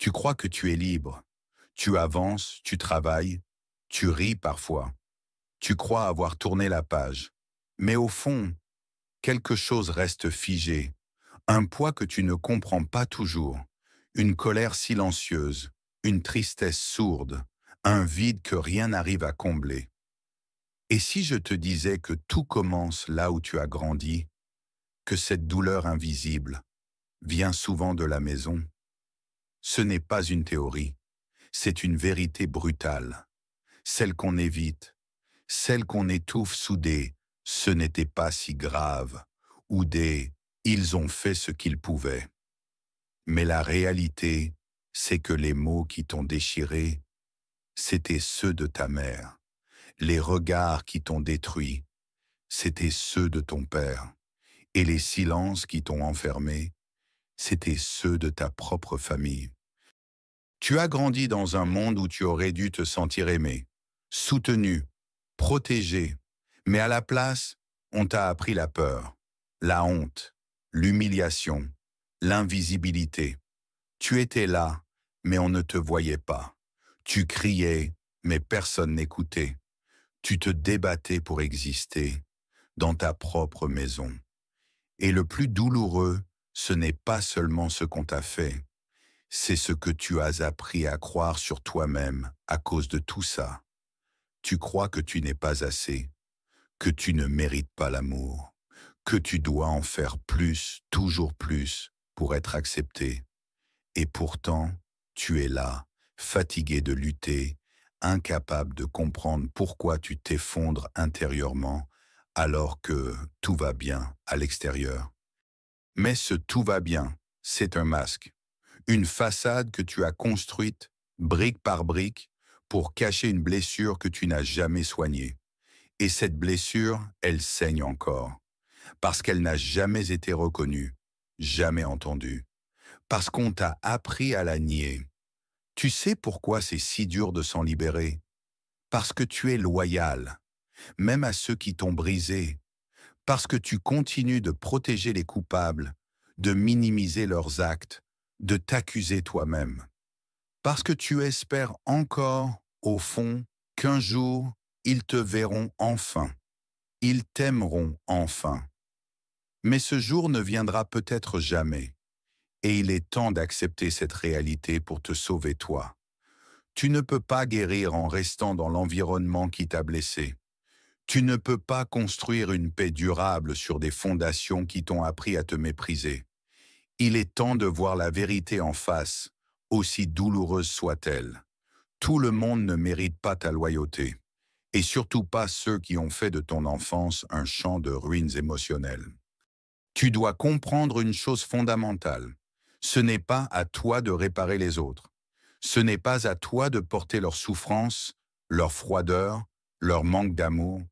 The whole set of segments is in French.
Tu crois que tu es libre. Tu avances, tu travailles, tu ris parfois. Tu crois avoir tourné la page. Mais au fond, quelque chose reste figé. Un poids que tu ne comprends pas toujours. Une colère silencieuse, une tristesse sourde, un vide que rien n'arrive à combler. Et si je te disais que tout commence là où tu as grandi, que cette douleur invisible vient souvent de la maison? Ce n'est pas une théorie, c'est une vérité brutale, celle qu'on évite, celle qu'on étouffe sous des «ce n'était pas si grave» ou des «ils ont fait ce qu'ils pouvaient». Mais la réalité, c'est que les mots qui t'ont déchiré, c'étaient ceux de ta mère. Les regards qui t'ont détruit, c'étaient ceux de ton père. Et les silences qui t'ont enfermé, c'étaient ceux de ta propre famille. Tu as grandi dans un monde où tu aurais dû te sentir aimé, soutenu, protégé, mais à la place, on t'a appris la peur, la honte, l'humiliation, l'invisibilité. Tu étais là, mais on ne te voyait pas. Tu criais, mais personne n'écoutait. Tu te débattais pour exister dans ta propre maison. Et le plus douloureux, ce n'est pas seulement ce qu'on t'a fait, c'est ce que tu as appris à croire sur toi-même à cause de tout ça. Tu crois que tu n'es pas assez, que tu ne mérites pas l'amour, que tu dois en faire plus, toujours plus, pour être accepté. Et pourtant, tu es là, fatigué de lutter, incapable de comprendre pourquoi tu t'effondres intérieurement alors que tout va bien à l'extérieur. Mais ce tout va bien, c'est un masque, une façade que tu as construite, brique par brique, pour cacher une blessure que tu n'as jamais soignée. Et cette blessure, elle saigne encore, parce qu'elle n'a jamais été reconnue, jamais entendue, parce qu'on t'a appris à la nier. Tu sais pourquoi c'est si dur de s'en libérer? Parce que tu es loyal, même à ceux qui t'ont brisé, parce que tu continues de protéger les coupables, de minimiser leurs actes, de t'accuser toi-même. Parce que tu espères encore, au fond, qu'un jour, ils te verront enfin, ils t'aimeront enfin. Mais ce jour ne viendra peut-être jamais, et il est temps d'accepter cette réalité pour te sauver toi. Tu ne peux pas guérir en restant dans l'environnement qui t'a blessé. Tu ne peux pas construire une paix durable sur des fondations qui t'ont appris à te mépriser. Il est temps de voir la vérité en face, aussi douloureuse soit-elle. Tout le monde ne mérite pas ta loyauté, et surtout pas ceux qui ont fait de ton enfance un champ de ruines émotionnelles. Tu dois comprendre une chose fondamentale. Ce n'est pas à toi de réparer les autres. Ce n'est pas à toi de porter leur souffrance, leur froideur, leur manque d'amour.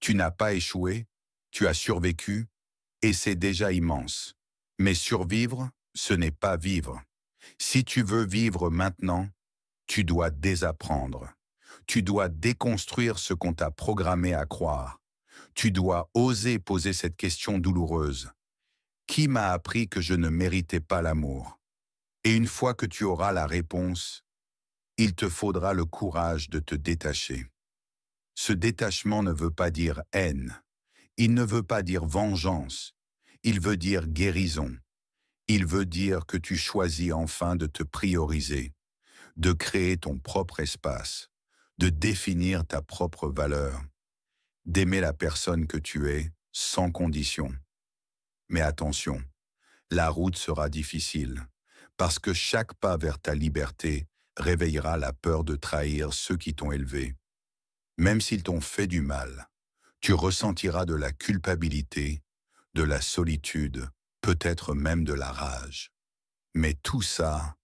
Tu n'as pas échoué, tu as survécu, et c'est déjà immense. Mais survivre, ce n'est pas vivre. Si tu veux vivre maintenant, tu dois désapprendre. Tu dois déconstruire ce qu'on t'a programmé à croire. Tu dois oser poser cette question douloureuse. Qui m'a appris que je ne méritais pas l'amour? Et une fois que tu auras la réponse, il te faudra le courage de te détacher. Ce détachement ne veut pas dire haine. Il ne veut pas dire vengeance. Il veut dire guérison. Il veut dire que tu choisis enfin de te prioriser, de créer ton propre espace, de définir ta propre valeur, d'aimer la personne que tu es sans condition. Mais attention, la route sera difficile, parce que chaque pas vers ta liberté réveillera la peur de trahir ceux qui t'ont élevé. Même s'ils t'ont fait du mal, tu ressentiras de la culpabilité, de la solitude, peut-être même de la rage. Mais tout ça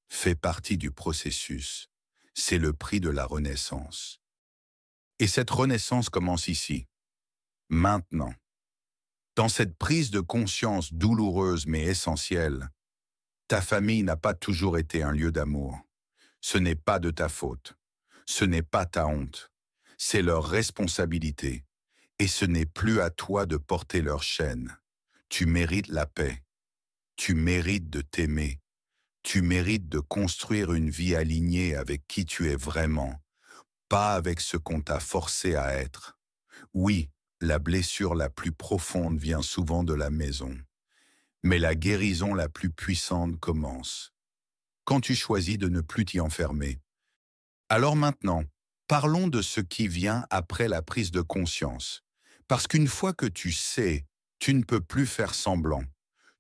fait partie du processus. C'est le prix de la renaissance. Et cette renaissance commence ici, maintenant. Dans cette prise de conscience douloureuse mais essentielle, ta famille n'a pas toujours été un lieu d'amour. Ce n'est pas de ta faute. Ce n'est pas ta honte. C'est leur responsabilité. Et ce n'est plus à toi de porter leur chaîne. Tu mérites la paix. Tu mérites de t'aimer, Tu mérites de construire une vie alignée avec qui tu es vraiment, pas avec ce qu'on t'a forcé à être. Oui, la blessure la plus profonde vient souvent de la maison, mais la guérison la plus puissante commence quand tu choisis de ne plus t'y enfermer. Alors maintenant, parlons de ce qui vient après la prise de conscience. Parce qu'une fois que tu sais, tu ne peux plus faire semblant.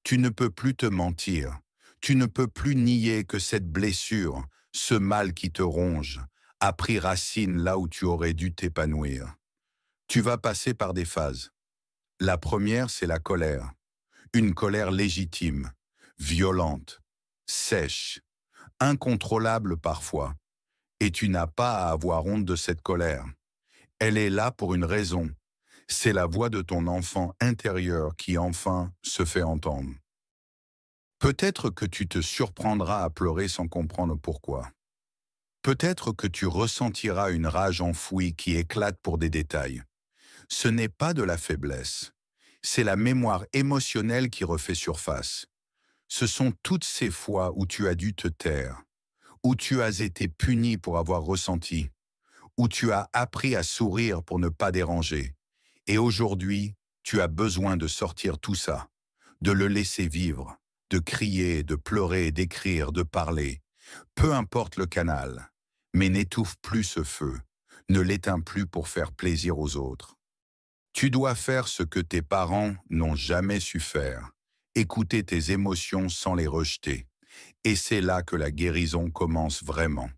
Tu ne peux plus te mentir. Tu ne peux plus nier que cette blessure, ce mal qui te ronge, a pris racine là où tu aurais dû t'épanouir. Tu vas passer par des phases. La première, c'est la colère. Une colère légitime, violente, sèche, incontrôlable parfois. Et tu n'as pas à avoir honte de cette colère. Elle est là pour une raison. C'est la voix de ton enfant intérieur qui enfin se fait entendre. Peut-être que tu te surprendras à pleurer sans comprendre pourquoi. Peut-être que tu ressentiras une rage enfouie qui éclate pour des détails. Ce n'est pas de la faiblesse. C'est la mémoire émotionnelle qui refait surface. Ce sont toutes ces fois où tu as dû te taire, où tu as été puni pour avoir ressenti, où tu as appris à sourire pour ne pas déranger. Et aujourd'hui, tu as besoin de sortir tout ça, de le laisser vivre, de crier, de pleurer, d'écrire, de parler. Peu importe le canal, mais n'étouffe plus ce feu, ne l'éteins plus pour faire plaisir aux autres. Tu dois faire ce que tes parents n'ont jamais su faire, écouter tes émotions sans les rejeter. Et c'est là que la guérison commence vraiment.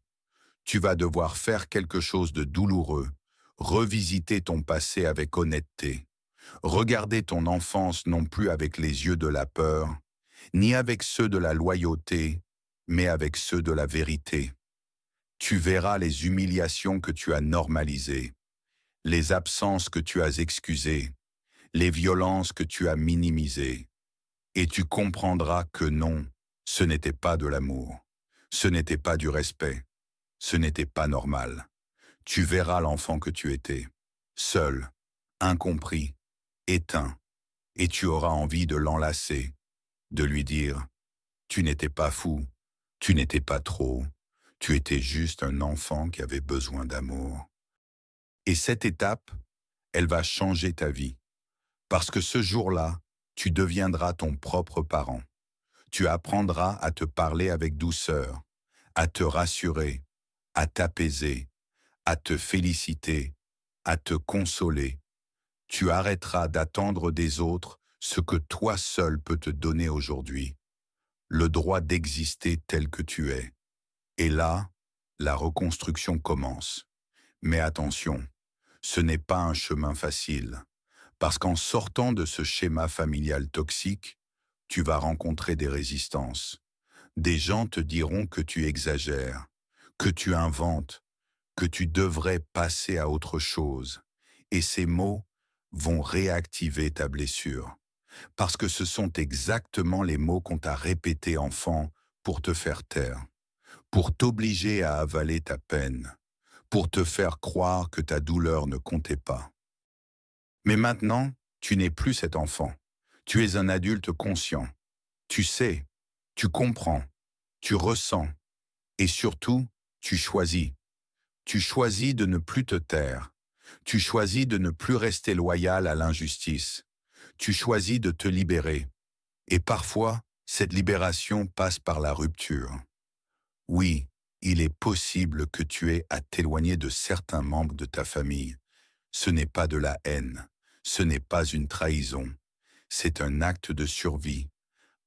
Tu vas devoir faire quelque chose de douloureux, revisiter ton passé avec honnêteté, regarder ton enfance non plus avec les yeux de la peur, ni avec ceux de la loyauté, mais avec ceux de la vérité. Tu verras les humiliations que tu as normalisées, les absences que tu as excusées, les violences que tu as minimisées, et tu comprendras que non, ce n'était pas de l'amour, ce n'était pas du respect, ce n'était pas normal. Tu verras l'enfant que tu étais, seul, incompris, éteint, et tu auras envie de l'enlacer, de lui dire « Tu n'étais pas fou, tu n'étais pas trop, tu étais juste un enfant qui avait besoin d'amour. » Et cette étape, elle va changer ta vie, parce que ce jour-là, tu deviendras ton propre parent. Tu apprendras à te parler avec douceur, à te rassurer, à t'apaiser, à te féliciter, à te consoler. Tu arrêteras d'attendre des autres ce que toi seul peux te donner aujourd'hui, le droit d'exister tel que tu es. Et là, la reconstruction commence. Mais attention, ce n'est pas un chemin facile, parce qu'en sortant de ce schéma familial toxique, tu vas rencontrer des résistances. Des gens te diront que tu exagères, que tu inventes, que tu devrais passer à autre chose. Et ces mots vont réactiver ta blessure. Parce que ce sont exactement les mots qu'on t'a répétés enfant pour te faire taire, pour t'obliger à avaler ta peine, pour te faire croire que ta douleur ne comptait pas. Mais maintenant, tu n'es plus cet enfant. Tu es un adulte conscient. Tu sais, tu comprends, tu ressens et surtout, tu choisis. Tu choisis de ne plus te taire. Tu choisis de ne plus rester loyal à l'injustice. Tu choisis de te libérer. Et parfois, cette libération passe par la rupture. Oui, il est possible que tu aies à t'éloigner de certains membres de ta famille. Ce n'est pas de la haine. Ce n'est pas une trahison. C'est un acte de survie,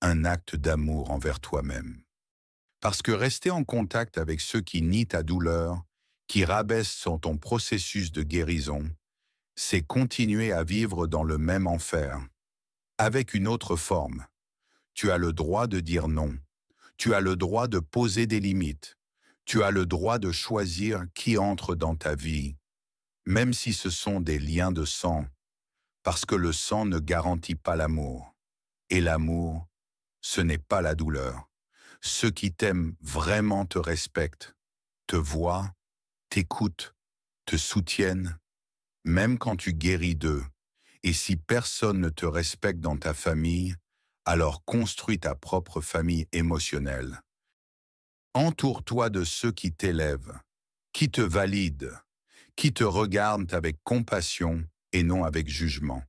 un acte d'amour envers toi-même. Parce que rester en contact avec ceux qui nient ta douleur, qui rabaissent sur ton processus de guérison, c'est continuer à vivre dans le même enfer, avec une autre forme. Tu as le droit de dire non. Tu as le droit de poser des limites. Tu as le droit de choisir qui entre dans ta vie, même si ce sont des liens de sang, parce que le sang ne garantit pas l'amour. Et l'amour, ce n'est pas la douleur. Ceux qui t'aiment vraiment te respectent, te voient, t'écoutent, te soutiennent, même quand tu guéris d'eux. Et si personne ne te respecte dans ta famille, alors construis ta propre famille émotionnelle. Entoure-toi de ceux qui t'élèvent, qui te valident, qui te regardent avec compassion et non avec jugement.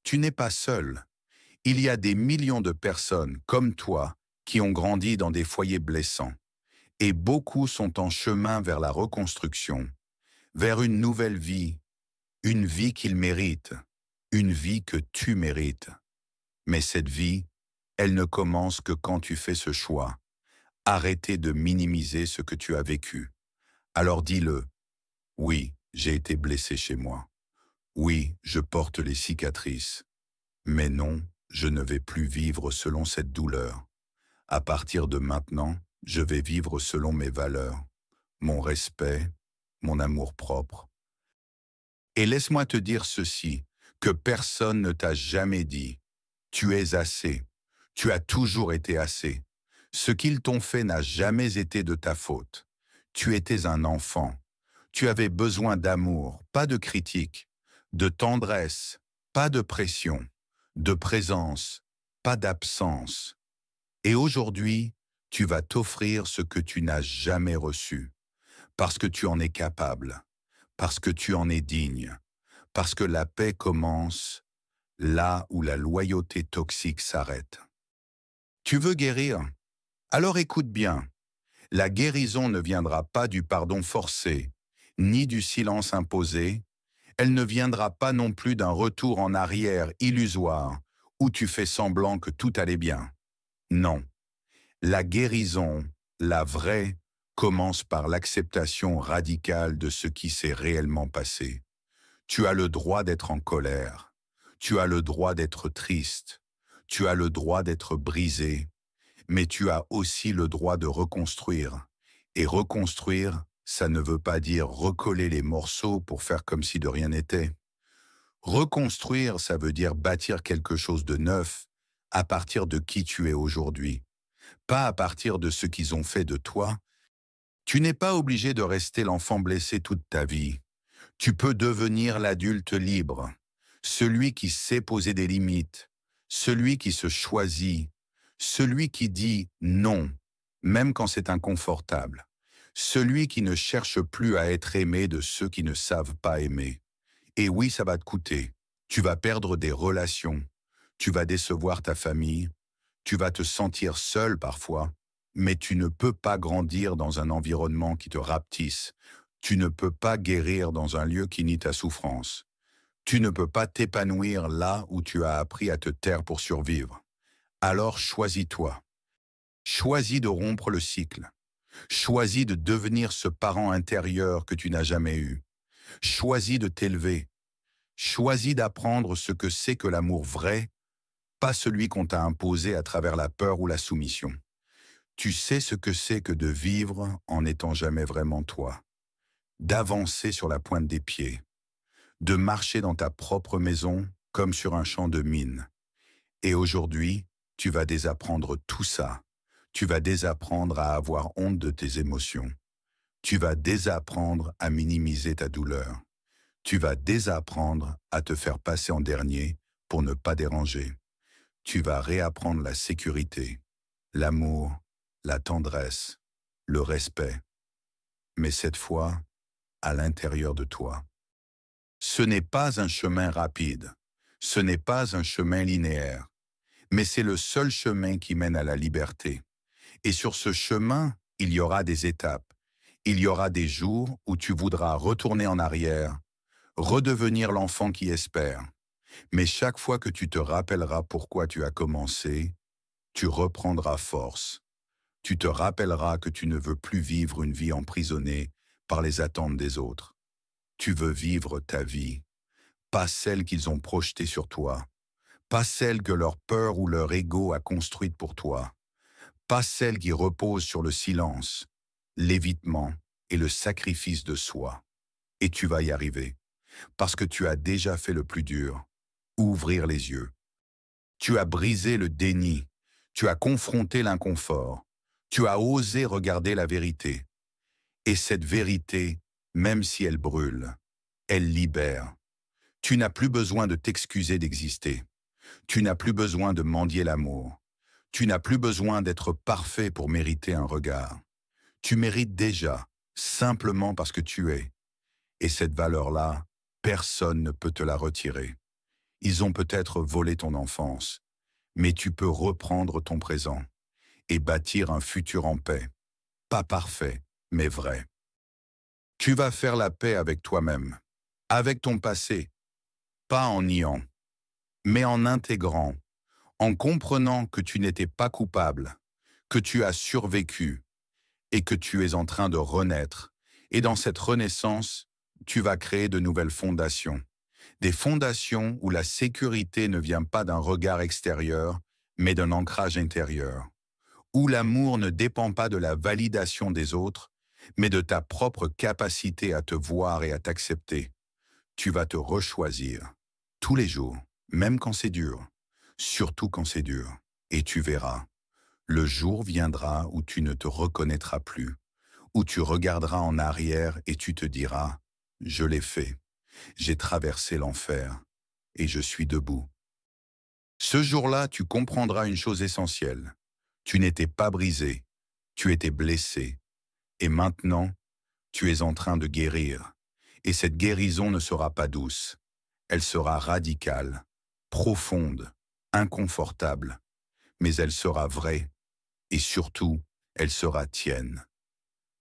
Tu n'es pas seul. Il y a des millions de personnes comme toi qui ont grandi dans des foyers blessants. Et beaucoup sont en chemin vers la reconstruction, vers une nouvelle vie, une vie qu'ils méritent, une vie que tu mérites. Mais cette vie, elle ne commence que quand tu fais ce choix. Arrêtez de minimiser ce que tu as vécu. Alors dis-le, oui, j'ai été blessé chez moi. Oui, je porte les cicatrices. Mais non, je ne vais plus vivre selon cette douleur. À partir de maintenant, je vais vivre selon mes valeurs, mon respect, mon amour-propre. Et laisse-moi te dire ceci, que personne ne t'a jamais dit. Tu es assez. Tu as toujours été assez. Ce qu'ils t'ont fait n'a jamais été de ta faute. Tu étais un enfant. Tu avais besoin d'amour, pas de critique, de tendresse, pas de pression, de présence, pas d'absence. Et aujourd'hui, tu vas t'offrir ce que tu n'as jamais reçu, parce que tu en es capable, parce que tu en es digne, parce que la paix commence là où la loyauté toxique s'arrête. Tu veux guérir? Alors écoute bien. La guérison ne viendra pas du pardon forcé, ni du silence imposé. Elle ne viendra pas non plus d'un retour en arrière illusoire, où tu fais semblant que tout allait bien. Non. La guérison, la vraie, commence par l'acceptation radicale de ce qui s'est réellement passé. Tu as le droit d'être en colère. Tu as le droit d'être triste. Tu as le droit d'être brisé. Mais tu as aussi le droit de reconstruire. Et reconstruire, ça ne veut pas dire recoller les morceaux pour faire comme si de rien n'était. Reconstruire, ça veut dire bâtir quelque chose de neuf à partir de qui tu es aujourd'hui, pas à partir de ce qu'ils ont fait de toi. Tu n'es pas obligé de rester l'enfant blessé toute ta vie. Tu peux devenir l'adulte libre, celui qui sait poser des limites, celui qui se choisit, celui qui dit non, même quand c'est inconfortable, celui qui ne cherche plus à être aimé de ceux qui ne savent pas aimer. Et oui, ça va te coûter. Tu vas perdre des relations, tu vas décevoir ta famille, tu vas te sentir seul parfois, mais tu ne peux pas grandir dans un environnement qui te rapetisse. Tu ne peux pas guérir dans un lieu qui nie ta souffrance. Tu ne peux pas t'épanouir là où tu as appris à te taire pour survivre. Alors choisis-toi. Choisis de rompre le cycle. Choisis de devenir ce parent intérieur que tu n'as jamais eu. Choisis de t'élever. Choisis d'apprendre ce que c'est que l'amour vrai, pas celui qu'on t'a imposé à travers la peur ou la soumission. Tu sais ce que c'est que de vivre en n'étant jamais vraiment toi, d'avancer sur la pointe des pieds, de marcher dans ta propre maison comme sur un champ de mine. Et aujourd'hui, tu vas désapprendre tout ça. Tu vas désapprendre à avoir honte de tes émotions. Tu vas désapprendre à minimiser ta douleur. Tu vas désapprendre à te faire passer en dernier pour ne pas déranger. Tu vas réapprendre la sécurité, l'amour, la tendresse, le respect. Mais cette fois, à l'intérieur de toi. Ce n'est pas un chemin rapide. Ce n'est pas un chemin linéaire. Mais c'est le seul chemin qui mène à la liberté. Et sur ce chemin, il y aura des étapes. Il y aura des jours où tu voudras retourner en arrière, redevenir l'enfant qui espère. Mais chaque fois que tu te rappelleras pourquoi tu as commencé, tu reprendras force. Tu te rappelleras que tu ne veux plus vivre une vie emprisonnée par les attentes des autres. Tu veux vivre ta vie, pas celle qu'ils ont projetée sur toi, pas celle que leur peur ou leur ego a construite pour toi, pas celle qui repose sur le silence, l'évitement et le sacrifice de soi. Et tu vas y arriver, parce que tu as déjà fait le plus dur, ouvrir les yeux. Tu as brisé le déni, tu as confronté l'inconfort, tu as osé regarder la vérité. Et cette vérité, même si elle brûle, elle libère. Tu n'as plus besoin de t'excuser d'exister. Tu n'as plus besoin de mendier l'amour. Tu n'as plus besoin d'être parfait pour mériter un regard. Tu mérites déjà, simplement parce que tu es. Et cette valeur-là, personne ne peut te la retirer. Ils ont peut-être volé ton enfance, mais tu peux reprendre ton présent et bâtir un futur en paix. Pas parfait, mais vrai. Tu vas faire la paix avec toi-même, avec ton passé, pas en niant, mais en intégrant, en comprenant que tu n'étais pas coupable, que tu as survécu et que tu es en train de renaître. Et dans cette renaissance, tu vas créer de nouvelles fondations. Des fondations où la sécurité ne vient pas d'un regard extérieur, mais d'un ancrage intérieur. Où l'amour ne dépend pas de la validation des autres, mais de ta propre capacité à te voir et à t'accepter. Tu vas te rechoisir, tous les jours, même quand c'est dur, surtout quand c'est dur. Et tu verras, le jour viendra où tu ne te reconnaîtras plus, où tu regarderas en arrière et tu te diras « Je l'ai fait, j'ai traversé l'enfer et je suis debout ». Ce jour-là, tu comprendras une chose essentielle. Tu n'étais pas brisé, tu étais blessé. Et maintenant, tu es en train de guérir. Et cette guérison ne sera pas douce. Elle sera radicale, profonde, inconfortable. Mais elle sera vraie. Et surtout, elle sera tienne.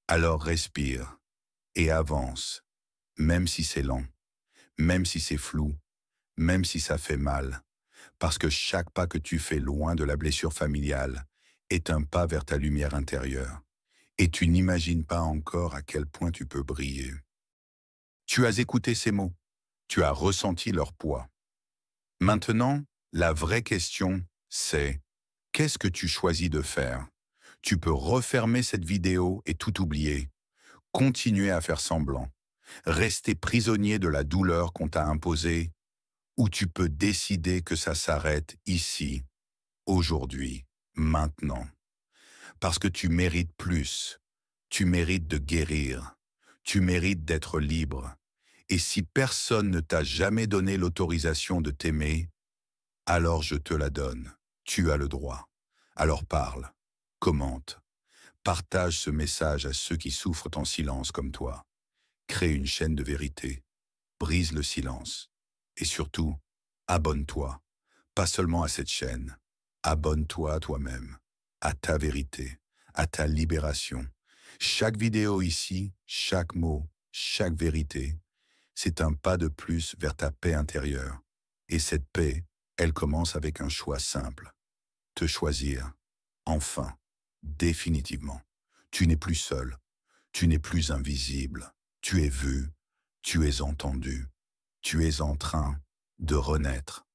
Alors respire et avance, même si c'est lent, même si c'est flou, même si ça fait mal. Parce que chaque pas que tu fais loin de la blessure familiale est un pas vers ta lumière intérieure. Et tu n'imagines pas encore à quel point tu peux briller. Tu as écouté ces mots, tu as ressenti leur poids. Maintenant, la vraie question, c'est qu'est-ce que tu choisis de faire? Tu peux refermer cette vidéo et tout oublier, continuer à faire semblant, rester prisonnier de la douleur qu'on t'a imposée, ou tu peux décider que ça s'arrête ici, aujourd'hui, maintenant. Parce que tu mérites plus, tu mérites de guérir, tu mérites d'être libre. Et si personne ne t'a jamais donné l'autorisation de t'aimer, alors je te la donne. Tu as le droit. Alors parle, commente, partage ce message à ceux qui souffrent en silence comme toi. Crée une chaîne de vérité, brise le silence. Et surtout, abonne-toi, pas seulement à cette chaîne. Abonne-toi à toi-même, à ta vérité, à ta libération. Chaque vidéo ici, chaque mot, chaque vérité, c'est un pas de plus vers ta paix intérieure. Et cette paix, elle commence avec un choix simple. Te choisir, enfin, définitivement. Tu n'es plus seul, tu n'es plus invisible. Tu es vu, tu es entendu, tu es en train de renaître.